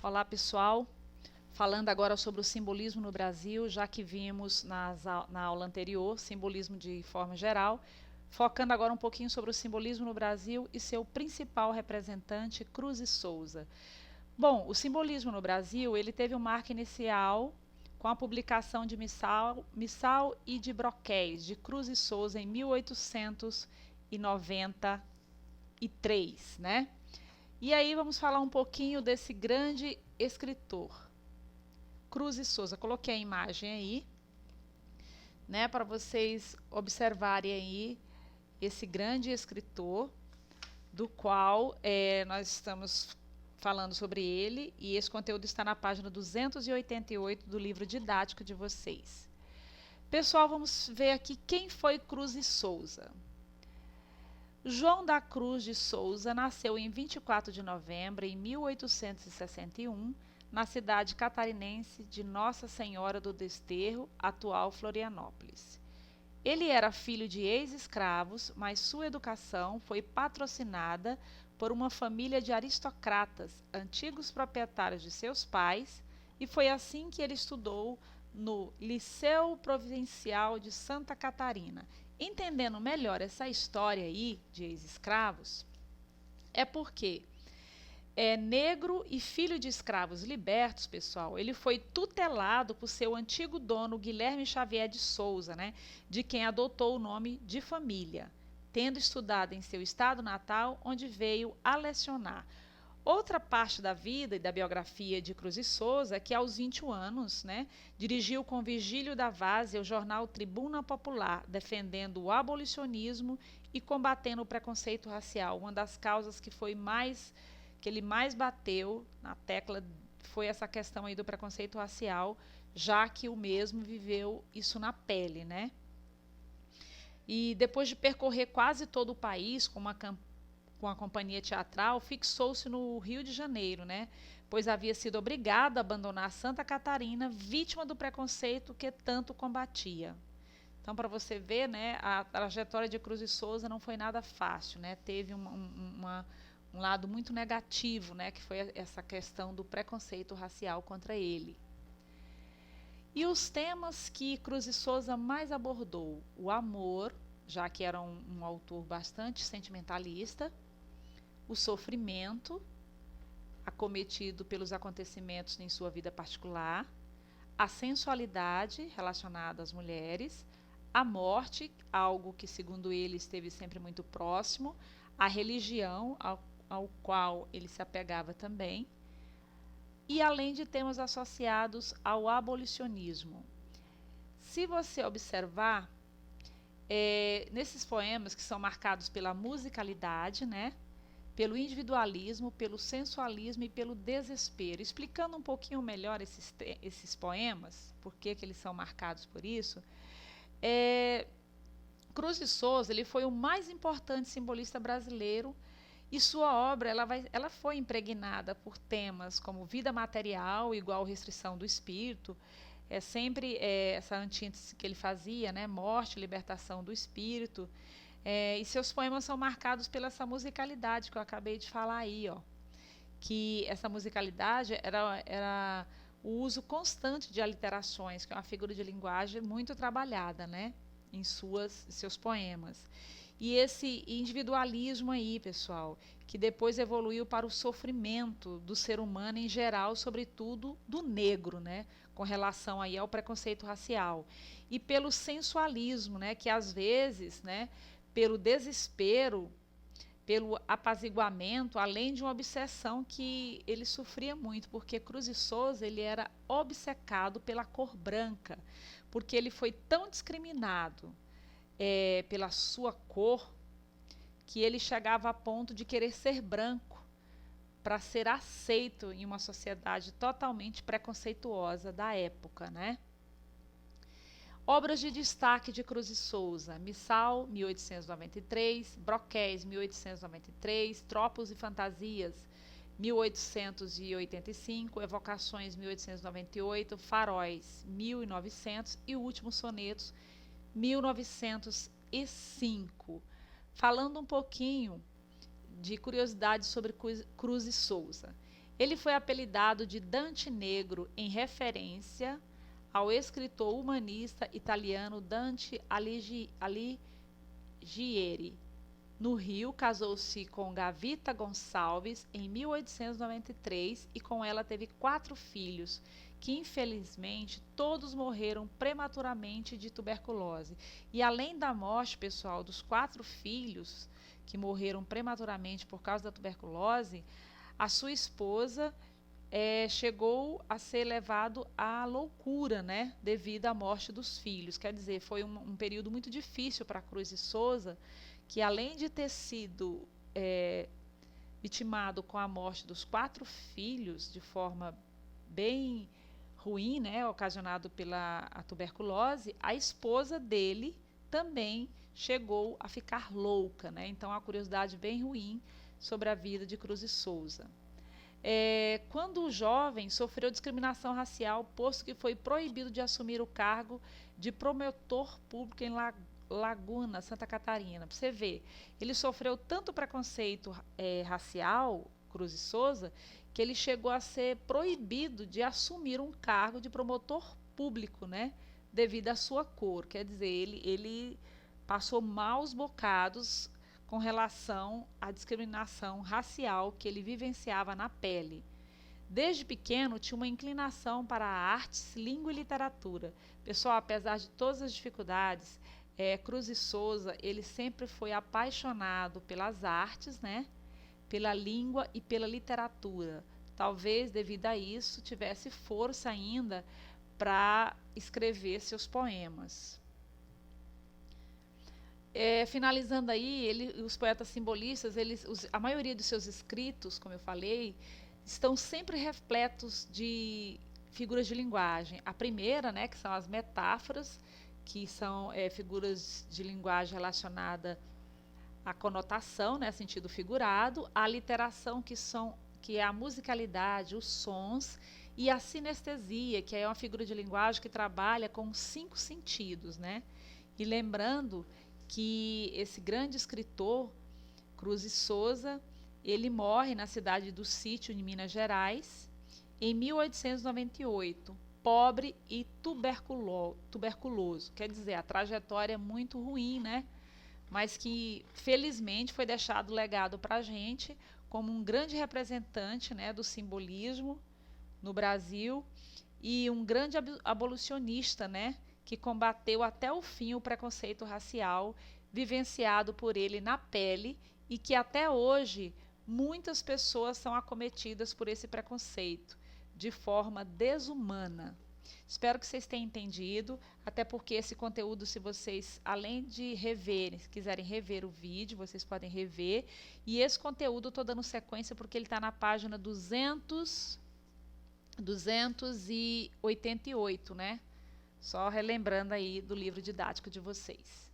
Olá, pessoal. Falando agora sobre o simbolismo no Brasil, já que vimos na aula anterior simbolismo de forma geral, focando agora um pouquinho sobre o simbolismo no Brasil e seu principal representante, Cruz e Souza. Bom, o simbolismo no Brasil ele teve um marco inicial com a publicação de Missal e de Broquéis, de Cruz e Souza, em 1893, né? E aí vamos falar um pouquinho desse grande escritor, Cruz e Souza. Coloquei a imagem aí, né, para vocês observarem aí esse grande escritor, do qual nós estamos falando sobre ele, e esse conteúdo está na página 288 do livro didático de vocês. Pessoal, vamos ver aqui quem foi Cruz e Souza. João da Cruz de Souza nasceu em 24 de novembro de 1861, na cidade catarinense de Nossa Senhora do Desterro, atual Florianópolis. Ele era filho de ex-escravos, mas sua educação foi patrocinada por uma família de aristocratas, antigos proprietários de seus pais, e foi assim que ele estudou no Liceu Provincial de Santa Catarina. Entendendo melhor essa história aí de ex-escravos, é porque negro e filho de escravos libertos, pessoal, ele foi tutelado por seu antigo dono Guilherme Xavier de Souza, né, de quem adotou o nome de família, tendo estudado em seu estado natal, onde veio a lecionar. Outra parte da vida e da biografia de Cruz e Souza é que aos 21 anos, né, dirigiu com Virgílio da Várzea o jornal Tribuna Popular, defendendo o abolicionismo e combatendo o preconceito racial. Uma das causas que ele mais bateu na tecla foi essa questão aí do preconceito racial, já que o mesmo viveu isso na pele, né? E depois de percorrer quase todo o país com a companhia teatral, fixou-se no Rio de Janeiro, né? Pois havia sido obrigado a abandonar Santa Catarina, vítima do preconceito que tanto combatia. Então, para você ver, né, a trajetória de Cruz e Souza não foi nada fácil, né? Teve um lado muito negativo, né, que foi essa questão do preconceito racial contra ele. E os temas que Cruz e Souza mais abordou: o amor, já que era um autor bastante sentimentalista, o sofrimento acometido pelos acontecimentos em sua vida particular, a sensualidade relacionada às mulheres, a morte, algo que segundo ele esteve sempre muito próximo, a religião, ao qual ele se apegava também, e além de temas associados ao abolicionismo. Se você observar, nesses poemas que são marcados pela musicalidade, né, pelo individualismo, pelo sensualismo e pelo desespero. Explicando um pouquinho melhor esses poemas, por que eles são marcados por isso, Cruz de Souza ele foi o mais importante simbolista brasileiro e sua obra ela foi impregnada por temas como vida material igual restrição do espírito, sempre essa antítese que ele fazia, né, morte, libertação do espírito, e seus poemas são marcados pela essa musicalidade que eu acabei de falar aí, ó, que essa musicalidade era o uso constante de aliterações, que é uma figura de linguagem muito trabalhada, né, em seus poemas. E esse individualismo aí, pessoal, que depois evoluiu para o sofrimento do ser humano em geral, sobretudo do negro, né, com relação aí ao preconceito racial. E pelo sensualismo, né, que às vezes, né, pelo desespero, pelo apaziguamento, além de uma obsessão que ele sofria muito, porque Cruz e Souza ele era obcecado pela cor branca, porque ele foi tão discriminado pela sua cor que ele chegava a ponto de querer ser branco para ser aceito em uma sociedade totalmente preconceituosa da época, né? Obras de destaque de Cruz e Souza: Missal, 1893, Broquéis, 1893, Tropos e Fantasias, 1885, Evocações, 1898, Faróis, 1900 e Últimos Sonetos, 1905. Falando um pouquinho de curiosidades sobre Cruz e Souza. Ele foi apelidado de Dante Negro em referência ao escritor humanista italiano Dante Alighieri. No Rio, casou-se com Gavita Gonçalves em 1893 e com ela teve 4 filhos, que infelizmente todos morreram prematuramente de tuberculose. E além da morte, pessoal, dos 4 filhos que morreram prematuramente por causa da tuberculose, a sua esposa chegou a ser levado à loucura, né, devido à morte dos filhos. Quer dizer, foi um período muito difícil para Cruz e Souza, que além de ter sido vitimado com a morte dos 4 filhos de forma bem ruim, né, ocasionado pela tuberculose, a esposa dele também chegou a ficar louca, né? Então, uma curiosidade bem ruim sobre a vida de Cruz e Souza. Quando o jovem sofreu discriminação racial, posto que foi proibido de assumir o cargo de promotor público em Laguna, Santa Catarina. Para você ver, ele sofreu tanto preconceito racial, Cruz e Souza, que ele chegou a ser proibido de assumir um cargo de promotor público, né, devido à sua cor. Quer dizer, ele passou maus bocados com relação à discriminação racial que ele vivenciava na pele. Desde pequeno tinha uma inclinação para artes, língua e literatura. Pessoal, apesar de todas as dificuldades, Cruz e Souza, ele sempre foi apaixonado pelas artes, né? Pela língua e pela literatura. Talvez, devido a isso, tivesse força ainda para escrever seus poemas. Finalizando aí, os poetas simbolistas, a maioria dos seus escritos, como eu falei, estão sempre repletos de figuras de linguagem. A primeira, né, que são as metáforas, que são figuras de linguagem relacionada à conotação, né, sentido figurado, a literação, que é a musicalidade, os sons, e a sinestesia, que é uma figura de linguagem que trabalha com 5 sentidos, né? E lembrando que esse grande escritor, Cruz e Souza, ele morre na cidade do Sítio, em Minas Gerais, em 1898, pobre e tuberculoso. Quer dizer, a trajetória é muito ruim, né? Mas que felizmente foi deixado legado para a gente como um grande representante, né, do simbolismo no Brasil e um grande abolicionista, né, que combateu até o fim o preconceito racial vivenciado por ele na pele e que até hoje muitas pessoas são acometidas por esse preconceito de forma desumana. Espero que vocês tenham entendido, até porque esse conteúdo, se vocês, além de reverem, se quiserem rever o vídeo, vocês podem rever. E esse conteúdo eu estou dando sequência porque ele está na página 288, né? Só relembrando aí do livro didático de vocês.